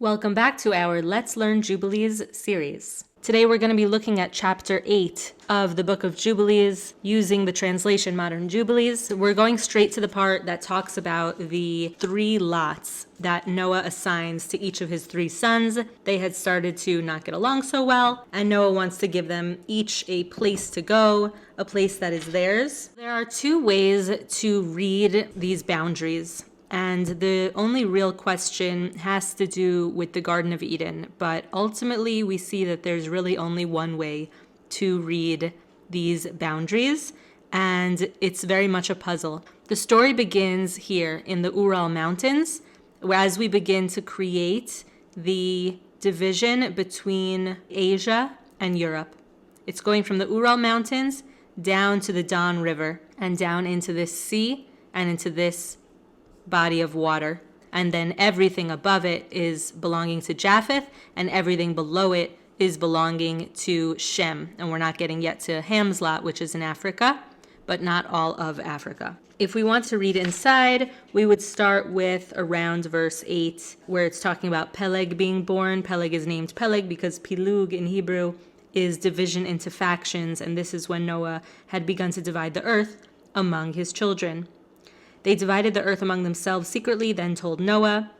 Welcome back to our Let's Learn Jubilees series. Today we're going to be looking at chapter 8 of the Book of Jubilees using the translation Modern Jubilees. We're going straight to the part that talks about the 3 lots that Noah assigns to each of his 3 sons. They had started to not get along so well, and Noah wants to give them each a place to go, a place that is theirs. There are 2 ways to read these boundaries. And the only real question has to do with the Garden of Eden. But ultimately, we see that there's really only one way to read these boundaries, and it's very much a puzzle. The story begins here in the Ural Mountains, as we begin to create the division between Asia and Europe. It's going from the Ural Mountains down to the Don River and down into this sea and into this body of water, and then everything above it is belonging to Japheth, and everything below it is belonging to Shem. And we're not getting yet to Ham's lot, which is in Africa, but not all of Africa. If we want to read inside, we would start with around verse 8, where it's talking about Peleg being born. Peleg is named Peleg because Pilug in Hebrew is division into factions, and this is when Noah had begun to divide the earth among his children. They divided the earth among themselves secretly, then told Noah.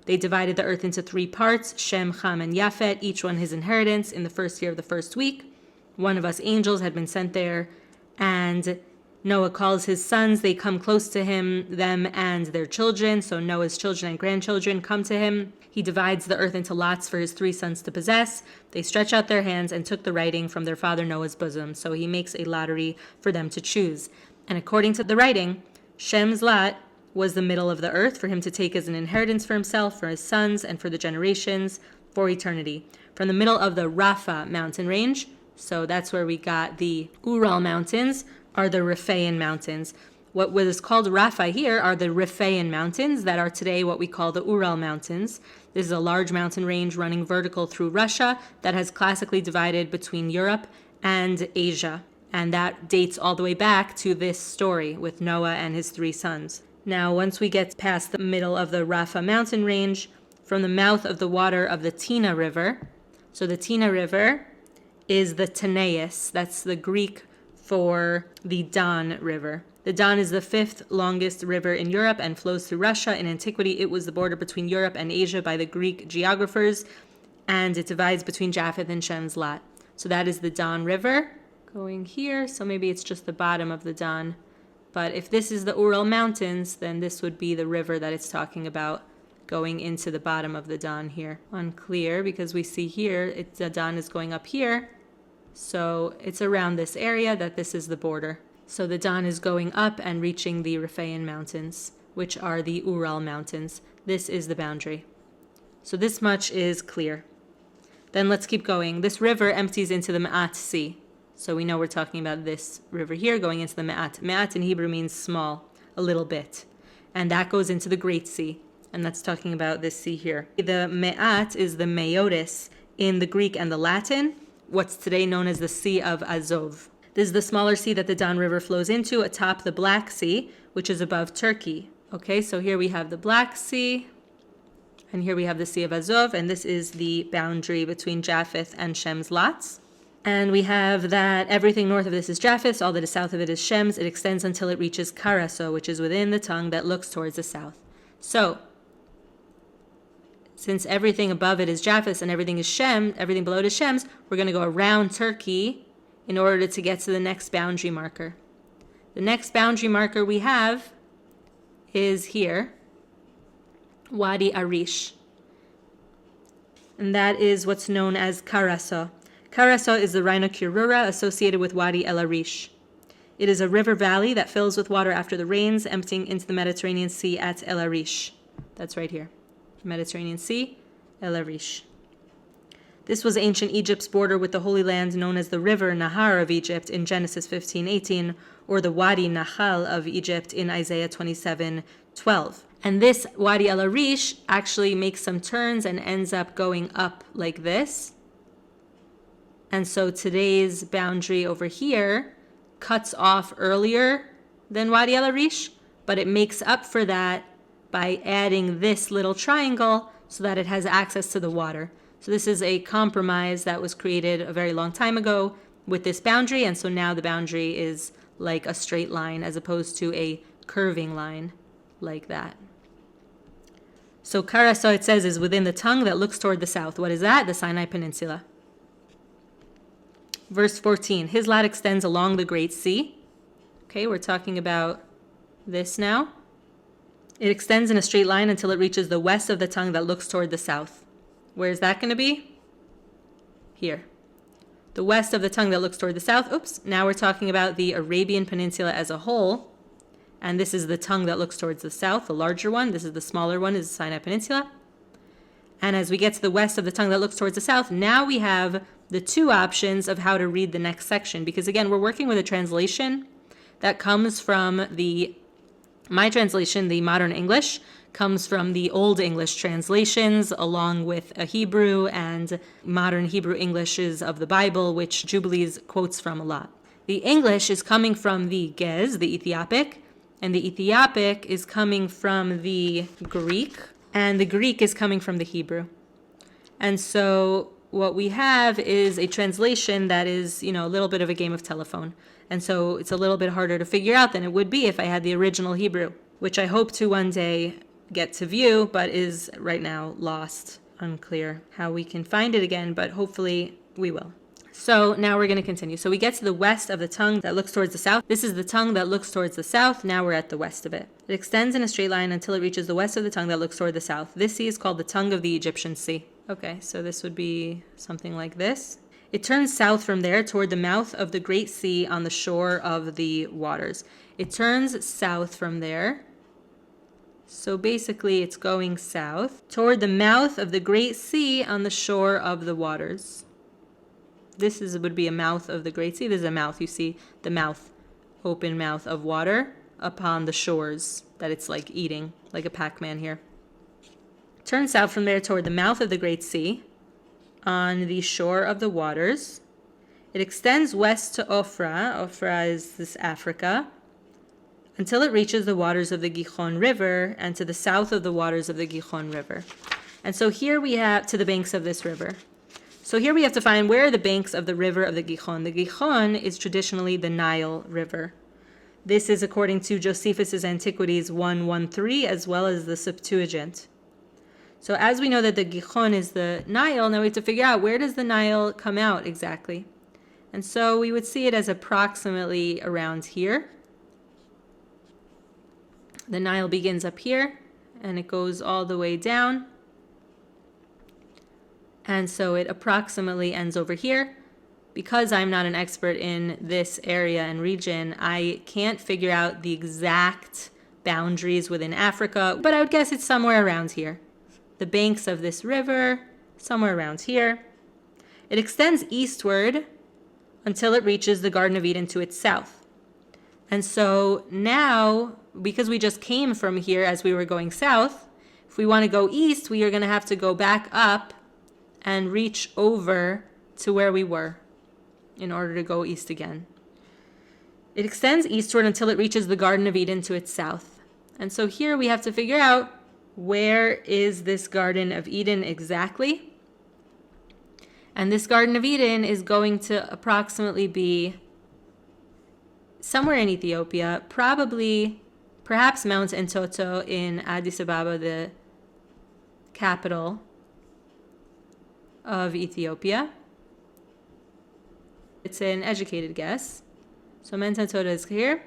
They divided the earth into 3 parts, Shem, Ham, and Japhet, each one his inheritance in the first year of the first week. One of us angels had been sent there, and Noah calls his sons. They come close to him, them and their children. So Noah's children and grandchildren come to him. He divides the earth into lots for his 3 sons to possess. They stretch out their hands and took the writing from their father Noah's bosom. So he makes a lottery for them to choose. And according to the writing, Shem's lot was the middle of the earth for him to take as an inheritance for himself, for his sons, and for the generations, for eternity. From the middle of the Rapha mountain range, so that's where we got the Ural mountains, are the Rephaim mountains. What was called Rapha here are the Rephaim mountains that are today what we call the Ural mountains. This is a large mountain range running vertical through Russia that has classically divided between Europe and Asia. And that dates all the way back to this story with Noah and his 3 sons. Now, once we get past the middle of the Rapha mountain range, from the mouth of the water of the Tina River, so the Tina River is the Tanais, that's the Greek for the Don River. The Don is the 5th longest river in Europe and flows through Russia. In antiquity, it was the border between Europe and Asia by the Greek geographers, and it divides between Japheth and Shem's lot. So that is the Don River going here, so maybe it's just the bottom of the Don. But if this is the Ural Mountains, then this would be the river that it's talking about going into the bottom of the Don here. Unclear, because we see here, the Don is going up here, so it's around this area that this is the border. So the Don is going up and reaching the Rephaim Mountains, which are the Ural Mountains. This is the boundary. So this much is clear. Then let's keep going. This river empties into the Ma'at Sea. So we know we're talking about this river here going into the Ma'at. Ma'at in Hebrew means small, a little bit. And that goes into the Great Sea. And that's talking about this sea here. The Ma'at is the Meotis in the Greek and the Latin, what's today known as the Sea of Azov. This is the smaller sea that the Don River flows into atop the Black Sea, which is above Turkey. Okay, so here we have the Black Sea, and here we have the Sea of Azov, and this is the boundary between Japheth and Shem's lots. And we have that everything north of this is Japheth's, all that is south of it is Shem's. It extends until it reaches Karaso, which is within the tongue that looks towards the south. So, since everything above it is Japheth's and everything is Shem, everything below it is Shem's, we're going to go around Turkey in order to get to the next boundary marker. The next boundary marker we have is here, Wadi Arish. And that is what's known as Karaso. Karaso is the Rhinokurura associated with Wadi el-arish. It is a river valley that fills with water after the rains, emptying into the Mediterranean Sea at el-arish. That's right here. Mediterranean Sea, el-arish. This was ancient Egypt's border with the Holy Land known as the river Nahar of Egypt in Genesis 15:18, or the Wadi Nahal of Egypt in Isaiah 27:12. And this Wadi el-arish actually makes some turns and ends up going up like this. And so today's boundary over here cuts off earlier than Wadi el-Arish, but it makes up for that by adding this little triangle so that it has access to the water. So this is a compromise that was created a very long time ago with this boundary, and so now the boundary is like a straight line as opposed to a curving line like that. So Karaso, it says, is within the tongue that looks toward the south. What is that? The Sinai Peninsula. Verse 14, his lot extends along the Great Sea. Okay, we're talking about this now. It extends in a straight line until it reaches the west of the tongue that looks toward the south. Where is that going to be? Here. The west of the tongue that looks toward the south. Oops, now we're talking about the Arabian Peninsula as a whole. And this is the tongue that looks towards the south, the larger one. This is the smaller one, is the Sinai Peninsula. And as we get to the west of the tongue that looks towards the south, now we have the two options of how to read the next section. Because again, we're working with a translation that comes from my translation, the modern English, comes from the Old English translations, along with a Hebrew and modern Hebrew Englishes of the Bible, which Jubilees quotes from a lot. The English is coming from the Gez, the Ethiopic, and the Ethiopic is coming from the Greek, and the Greek is coming from the Hebrew. And so what we have is a translation that is, a little bit of a game of telephone. And so it's a little bit harder to figure out than it would be if I had the original Hebrew, which I hope to one day get to view, but is right now lost. Unclear how we can find it again, but hopefully we will. So now we're going to continue. So we get to the west of the tongue that looks towards the south. This is the tongue that looks towards the south. Now we're at the west of it. It extends in a straight line until it reaches the west of the tongue that looks toward the south. This sea is called the tongue of the Egyptian Sea. Okay, so this would be something like this. It turns south from there toward the mouth of the Great Sea on the shore of the waters. It turns south from there. So basically it's going south toward the mouth of the Great Sea on the shore of the waters. This would be a mouth of the Great Sea. This is a mouth. You see the mouth, open mouth of water upon the shores that it's like eating, like a Pac-Man here. Turn south from there toward the mouth of the Great Sea on the shore of the waters. It extends west to Ofra. Ofra is this Africa, until it reaches the waters of the Gihon River and to the south of the waters of the Gihon River. And so here we have to the banks of this river. So here we have to find where are the banks of the river of the Gihon. The Gihon is traditionally the Nile River. This is according to Josephus's Antiquities 1:13 as well as the Septuagint. So as we know that the Gihon is the Nile, now we have to figure out where does the Nile come out exactly. And so we would see it as approximately around here. The Nile begins up here and it goes all the way down. And so it approximately ends over here. Because I'm not an expert in this area and region, I can't figure out the exact boundaries within Africa, but I would guess it's somewhere around here. The banks of this river, somewhere around here. It extends eastward until it reaches the Garden of Eden to its south. And so now, because we just came from here as we were going south, if we want to go east, we are going to have to go back up and reach over to where we were in order to go east again. It extends eastward until it reaches the Garden of Eden to its south. And so here we have to figure out where is this Garden of Eden exactly. And this Garden of Eden is going to approximately be somewhere in Ethiopia, perhaps Mount Entoto in Addis Ababa, the capital of Ethiopia. It's an educated guess. So Mount Entoto is here,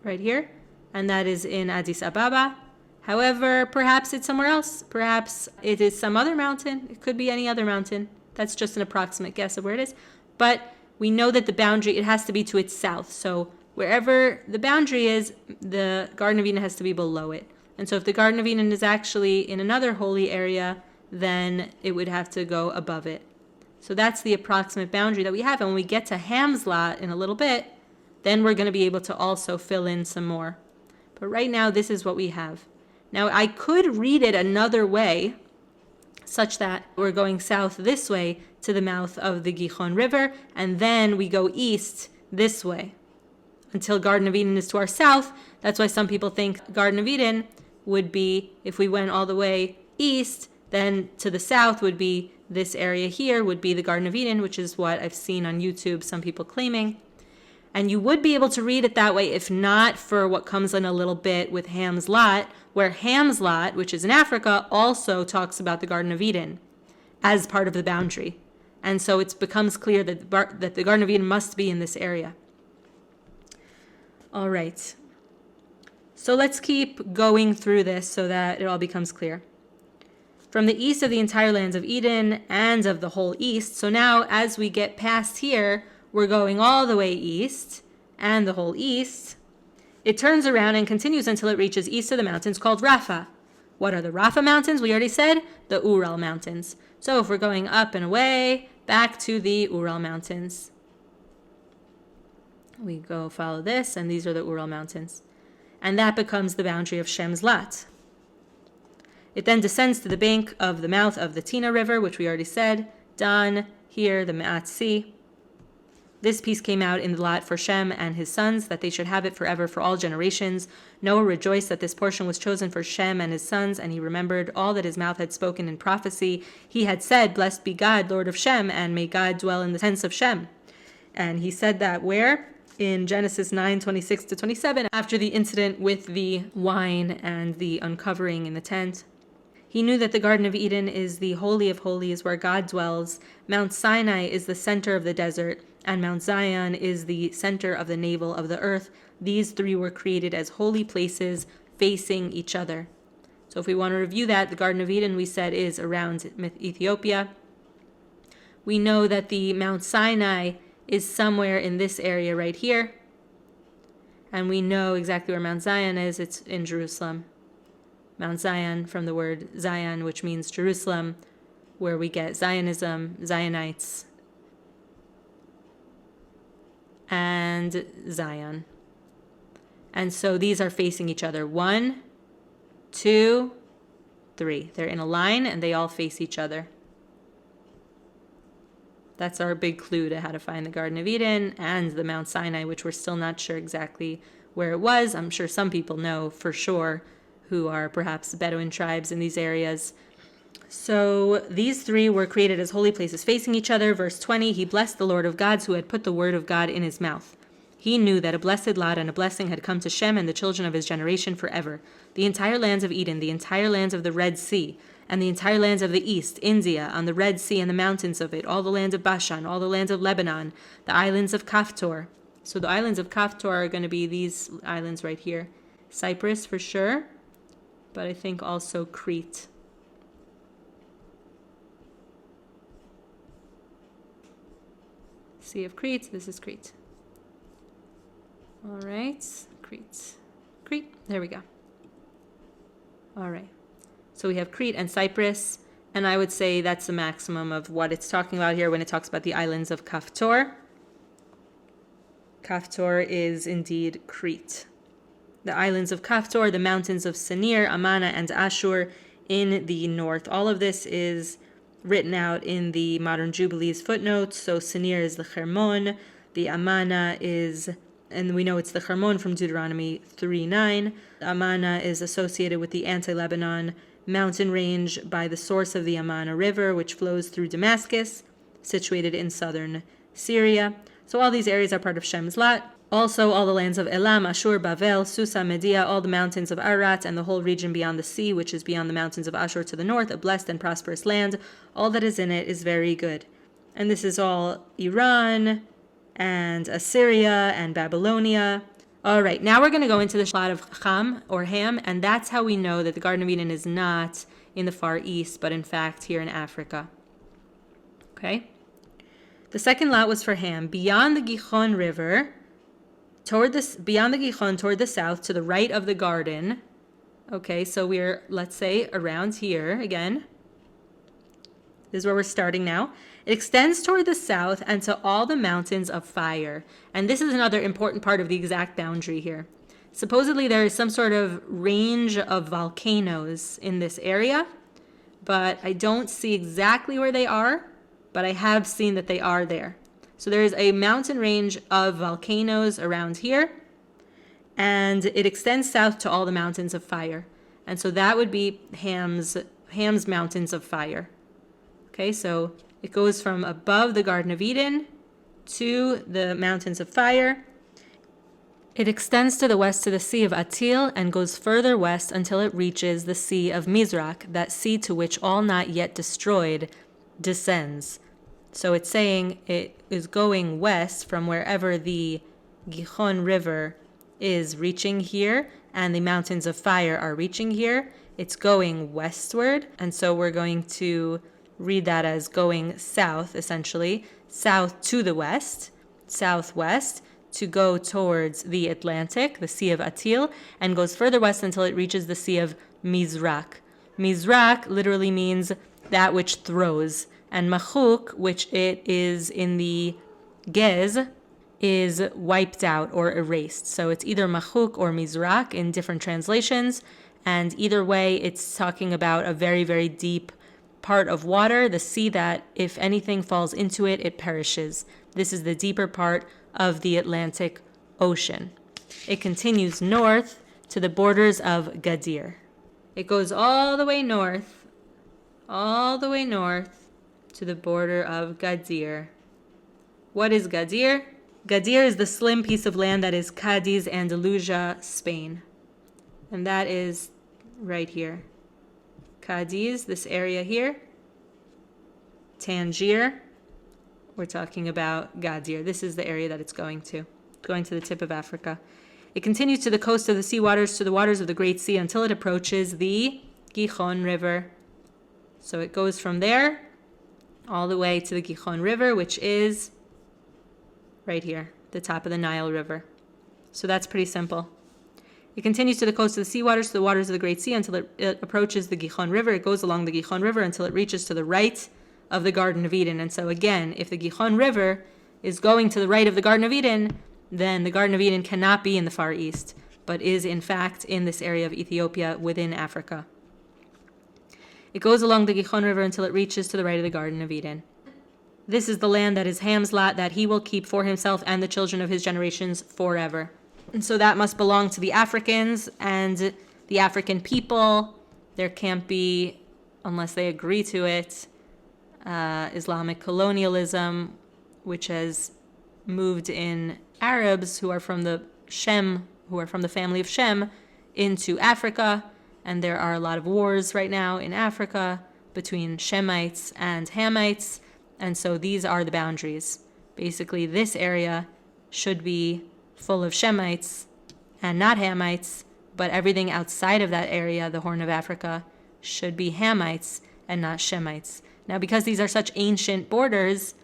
right here, and that is in Addis Ababa. However, perhaps it's somewhere else. Perhaps it is some other mountain. It could be any other mountain. That's just an approximate guess of where it is. But we know that the boundary, it has to be to its south. So wherever the boundary is, the Garden of Eden has to be below it. And so if the Garden of Eden is actually in another holy area, then it would have to go above it. So that's the approximate boundary that we have. And when we get to Ham's lot in a little bit, then we're going to be able to also fill in some more. But right now, this is what we have. Now, I could read it another way, such that we're going south this way to the mouth of the Gihon River, and then we go east this way until Garden of Eden is to our south. That's why some people think Garden of Eden would be if we went all the way east Then to the south would be this area here, would be the Garden of Eden, which is what I've seen on YouTube, some people claiming. And you would be able to read it that way if not for what comes in a little bit with Ham's Lot, where Ham's Lot, which is in Africa, also talks about the Garden of Eden as part of the boundary. And so it becomes clear that the Garden of Eden must be in this area. All right. So let's keep going through this so that it all becomes clear. From the east of the entire lands of Eden and of the whole east. So now as we get past here, we're going all the way east and the whole east. It turns around and continues until it reaches east of the mountains called Rapha. What are the Rapha mountains? We already said the Ural mountains. So if we're going up and away, back to the Ural mountains. We go follow this, and these are the Ural mountains. And that becomes the boundary of Shem's Lot. It then descends to the bank of the mouth of the Tina River, which we already said. Dan, here, the Ma'at Sea. This piece came out in the lot for Shem and his sons, that they should have it forever for all generations. Noah rejoiced that this portion was chosen for Shem and his sons, and he remembered all that his mouth had spoken in prophecy. He had said, "Blessed be God, Lord of Shem, and may God dwell in the tents of Shem." And he said that where? In Genesis 9:26-27, after the incident with the wine and the uncovering in the tent. He knew that the Garden of Eden is the Holy of Holies where God dwells. Mount Sinai is the center of the desert, and Mount Zion is the center of the navel of the earth. These three were created as holy places facing each other. So if we want to review that, the Garden of Eden, we said, is around Ethiopia. We know that the Mount Sinai is somewhere in this area right here. And we know exactly where Mount Zion is. It's in Jerusalem. Mount Zion, from the word Zion, which means Jerusalem, where we get Zionism, Zionites, and Zion. And so these are facing each other. 1, 2, 3. They're in a line and they all face each other. That's our big clue to how to find the Garden of Eden and the Mount Sinai, which we're still not sure exactly where it was. I'm sure some people know for sure, who are perhaps Bedouin tribes in these areas. So these three were created as holy places facing each other. Verse 20, he blessed the Lord of gods who had put the word of God in his mouth. He knew that a blessed lot and a blessing had come to Shem and the children of his generation forever. The entire lands of Eden, the entire lands of the Red Sea, and the entire lands of the east, India, on the Red Sea and the mountains of it, all the lands of Bashan, all the lands of Lebanon, the islands of Kaftor. So the islands of Kaftor are going to be these islands right here. Cyprus for sure, but I think also Crete. Sea of Crete, this is Crete. All right, Crete, there we go. All right, so we have Crete and Cyprus, and I would say that's the maximum of what it's talking about here when it talks about the islands of Kaftor. Kaftor is indeed Crete. The islands of Kaftor, the mountains of Senir, Amana, and Ashur in the north. All of this is written out in the Modern Jubilees footnotes. So Senir is the Hermon, the Amana is, and we know it's the Hermon from Deuteronomy 3:9. Amana is associated with the anti-Lebanon mountain range by the source of the Amana River, which flows through Damascus, situated in southern Syria. So all these areas are part of Shem's lot. Also, all the lands of Elam, Ashur, Bavel, Susa, Media, all the mountains of Arat, and the whole region beyond the sea, which is beyond the mountains of Ashur to the north, a blessed and prosperous land. All that is in it is very good. And this is all Iran, and Assyria, and Babylonia. All right, now we're going to go into the lot of Ham, or Ham, and that's how we know that the Garden of Eden is not in the Far East, but in fact here in Africa. Okay? The second lot was for Ham, beyond the Gihon River, beyond the Gihon toward the south, to the right of the garden. Okay, so we're, let's say, around here again. This is where we're starting now. It extends toward the south and to all the mountains of fire. And this is another important part of the exact boundary here. Supposedly there is some sort of range of volcanoes in this area, but I don't see exactly where they are, but I have seen that they are there. So there is a mountain range of volcanoes around here, and it extends south to all the mountains of fire. And so that would be Ham's Ham's mountains of fire. Okay, so it goes from above the Garden of Eden to the mountains of fire. It extends to the west to the Sea of Atil and goes further west until it reaches the Sea of Mizrak, that sea to which all not yet destroyed descends. So it's saying it is going west from wherever the Gihon River is reaching here and the mountains of fire are reaching here. It's going westward, and so we're going to read that as going south, essentially, south to the west, southwest, to go towards the Atlantic, the Sea of Atil, and goes further west until it reaches the Sea of Mizrak. Mizrak literally means that which throws, and machuk, which it is in the Gez, is wiped out or erased. So it's either machuk or Mizrak in different translations, and either way, it's talking about a very, very deep part of water, the sea that if anything falls into it, it perishes. This is the deeper part of the Atlantic Ocean. It continues north to the borders of Gadir. It goes all the way north to the border of Gadir. What is Gadir? Gadir is the slim piece of land that is Cadiz, Andalusia, Spain. And that is right here. Cadiz, this area here. Tangier. We're talking about Gadir. This is the area that it's going to the tip of Africa. It continues to the coast of the sea waters, to the waters of the Great Sea, until it approaches the Gihon River. So it goes from there all the way to the Gihon River, which is right here, the top of the Nile River. So that's pretty simple. It continues to the coast of the sea waters, to the waters of the Great Sea, until it approaches the Gihon River. It goes along the Gihon River until it reaches to the right of the Garden of Eden. And so again, if the Gihon River is going to the right of the Garden of Eden, then the Garden of Eden cannot be in the Far East, but is in fact in this area of Ethiopia within Africa. It goes along the Gihon River until it reaches to the right of the Garden of Eden. This is the land that is Ham's lot, that he will keep for himself and the children of his generations forever. And so that must belong to the Africans and the African people. There can't be, unless they agree to it, Islamic colonialism, which has moved in Arabs who are from the family of Shem, into Africa. And there are a lot of wars right now in Africa between Shemites and Hamites. And so these are the boundaries. Basically, this area should be full of Shemites and not Hamites, but everything outside of that area, the Horn of Africa, should be Hamites and not Shemites. Now, because these are such ancient borders,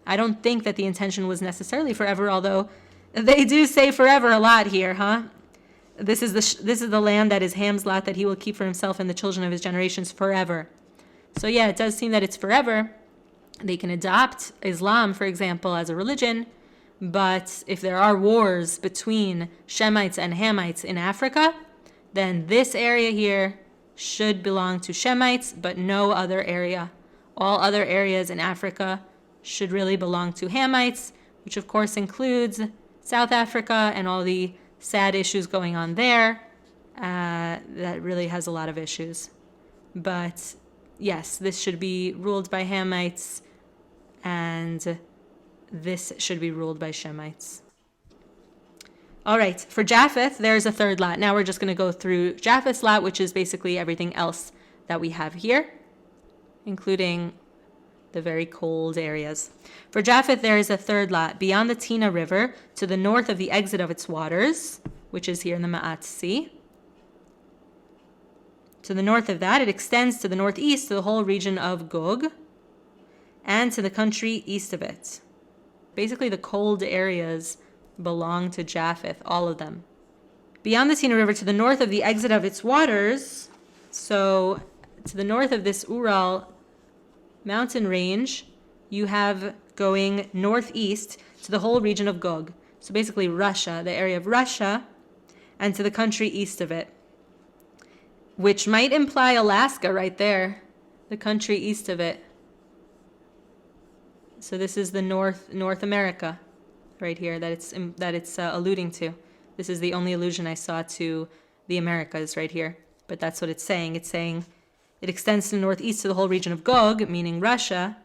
I don't think that the intention was necessarily forever, although they do say forever a lot here, huh? This is the land that is Ham's lot, that he will keep for himself and the children of his generations forever. So yeah, it does seem that it's forever. They can adopt Islam, for example, as a religion, but if there are wars between Shemites and Hamites in Africa, then this area here should belong to Shemites, but no other area. All other areas in Africa should really belong to Hamites, which of course includes South Africa and all the sad issues going on there. That really has a lot of issues. But yes, this should be ruled by Hamites, and this should be ruled by Shemites. All right, for Japheth, there's a third lot. Now we're just going to go through Japheth's lot, which is basically everything else that we have here, including the very cold areas. For Japheth, there is a third lot beyond the Tina River to the north of the exit of its waters, which is here in the Ma'at Sea. To the north of that, it extends to the northeast to the whole region of Gog and to the country east of it. Basically, the cold areas belong to Japheth, all of them. Beyond the Tina River to the north of the exit of its waters, so to the north of this Ural mountain range, you have going northeast to the whole region of Gog. So basically Russia, the area of Russia, and to the country east of it, which might imply Alaska right there, the country east of it. So this is the North America right here that it's alluding to. This is the only allusion I saw to the Americas right here, but that's what it's saying. It's saying It extends to the northeast to the whole region of Gog, meaning Russia,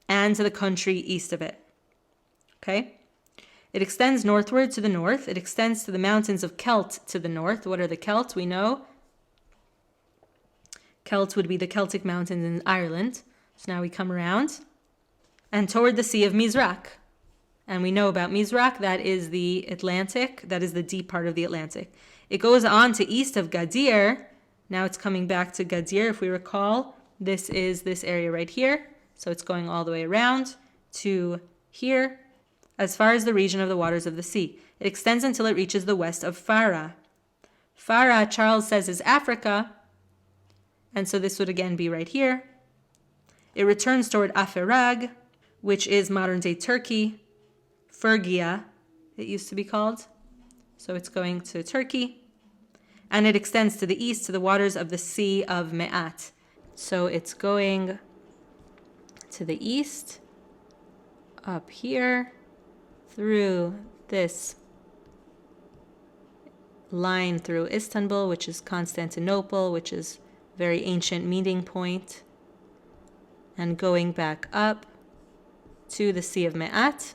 and to the country east of it. Okay? It extends northward to the north. It extends to the mountains of Celt to the north. What are the Celt? We know Celt would be the Celtic mountains in Ireland. So now we come around. And toward the Sea of Mizrach. And we know about Mizrach, that is the Atlantic. That is the deep part of the Atlantic. It goes on to east of Gadir. Now it's coming back to Gadir. If we recall, this is this area right here. So it's going all the way around to here, as far as the region of the waters of the sea. It extends until it reaches the west of Farah. Farah, Charles says, is Africa. And so this would again be right here. It returns toward Aferag, which is modern-day Turkey. Phrygia, it used to be called. So it's going to Turkey. And it extends to the east to the waters of the Sea of Me'at. So it's going to the east, up here, through this line through Istanbul, which is Constantinople, which is a very ancient meeting point, and going back up to the Sea of Me'at,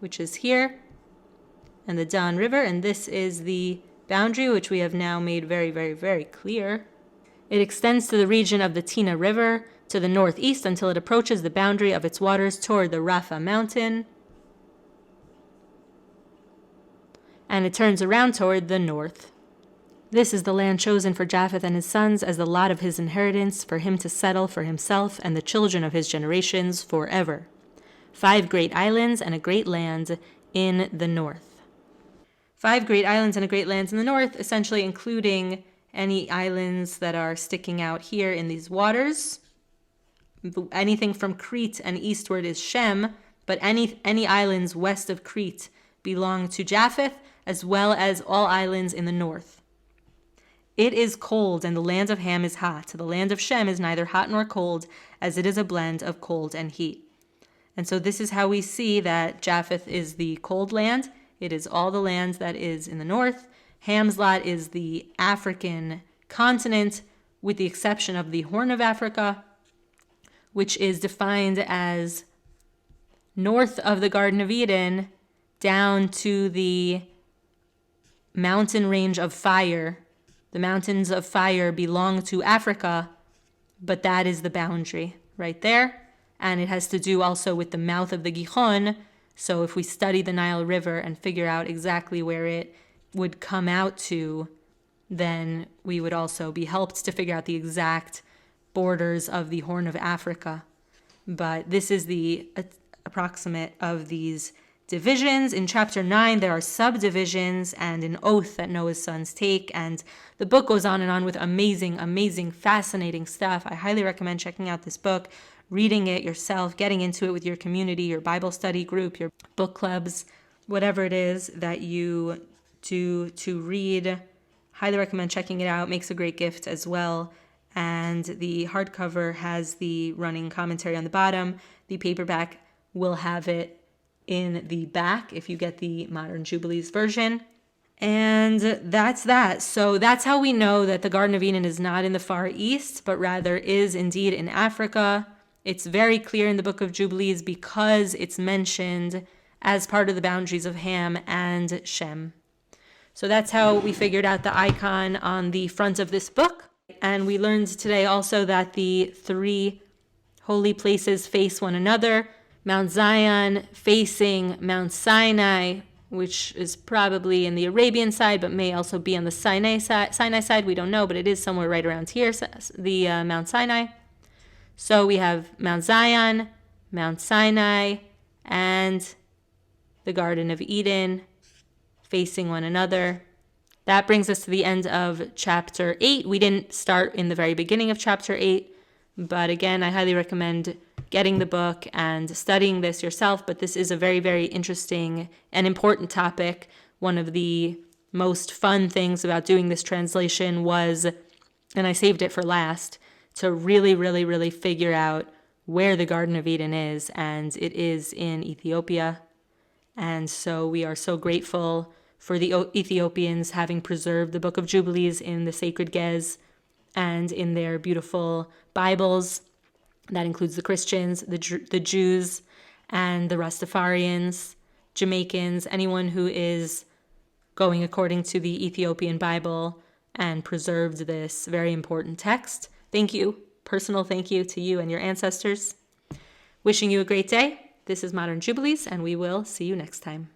which is here, and the Don River, and this is the boundary, which we have now made very, very, very clear. It extends to the region of the Tina River to the northeast until it approaches the boundary of its waters toward the Rapha mountain, and it turns around toward the north. This is the land chosen for Japheth and his sons as the lot of his inheritance, for him to settle for himself and the children of his generations forever. 5 great islands and a great land in the north. 5 great islands and a great land in the north, essentially including any islands that are sticking out here in these waters. Anything from Crete and eastward is Shem, but any islands west of Crete belong to Japheth, as well as all islands in the north. It is cold, and the land of Ham is hot. The land of Shem is neither hot nor cold, as it is a blend of cold and heat. And so this is how we see that Japheth is the cold land. It is all the land that is in the north. Ham's lot is the African continent, with the exception of the Horn of Africa, which is defined as north of the Garden of Eden down to the mountain range of fire. The mountains of fire belong to Africa, but that is the boundary right there. And it has to do also with the mouth of the Gihon. So if we study the Nile River and figure out exactly where it would come out to, then we would also be helped to figure out the exact borders of the Horn of Africa. But this is the approximate of these divisions. In chapter 9, there are subdivisions and an oath that Noah's sons take. And the book goes on and on with amazing, amazing, fascinating stuff. I highly recommend checking out this book, reading it yourself, getting into it with your community, your Bible study group, your book clubs, whatever it is that you do to read. Highly recommend checking it out. Makes a great gift as well. And the hardcover has the running commentary on the bottom. The paperback will have it in the back if you get the Modern Jubilees version. And that's that. So that's how we know that the Garden of Eden is not in the Far East, but rather is indeed in Africa. It's very clear in the Book of Jubilees because it's mentioned as part of the boundaries of Ham and Shem. So that's how we figured out the icon on the front of this book. And we learned today also that the 3 holy places face one another. Mount Zion facing Mount Sinai, which is probably in the Arabian side, but may also be on the Sinai side. We don't know, but it is somewhere right around here, the Mount Sinai. So we have Mount Zion, Mount Sinai, and the Garden of Eden facing one another. That brings us to the end of chapter 8. We didn't start in the very beginning of chapter 8, but again, I highly recommend getting the book and studying this yourself. But this is a very, very interesting and important topic. One of the most fun things about doing this translation was, and I saved it for last, to really, really, really figure out where the Garden of Eden is. And it is in Ethiopia. And so we are so grateful for the Ethiopians having preserved the Book of Jubilees in the sacred Gez. and in their beautiful Bibles. That includes the Christians, the Jews, and the Rastafarians, Jamaicans, anyone who is going according to the Ethiopian Bible and preserved this very important text. Thank you. Personal thank you to you and your ancestors. Wishing you a great day. This is Modern Jubilees, and we will see you next time.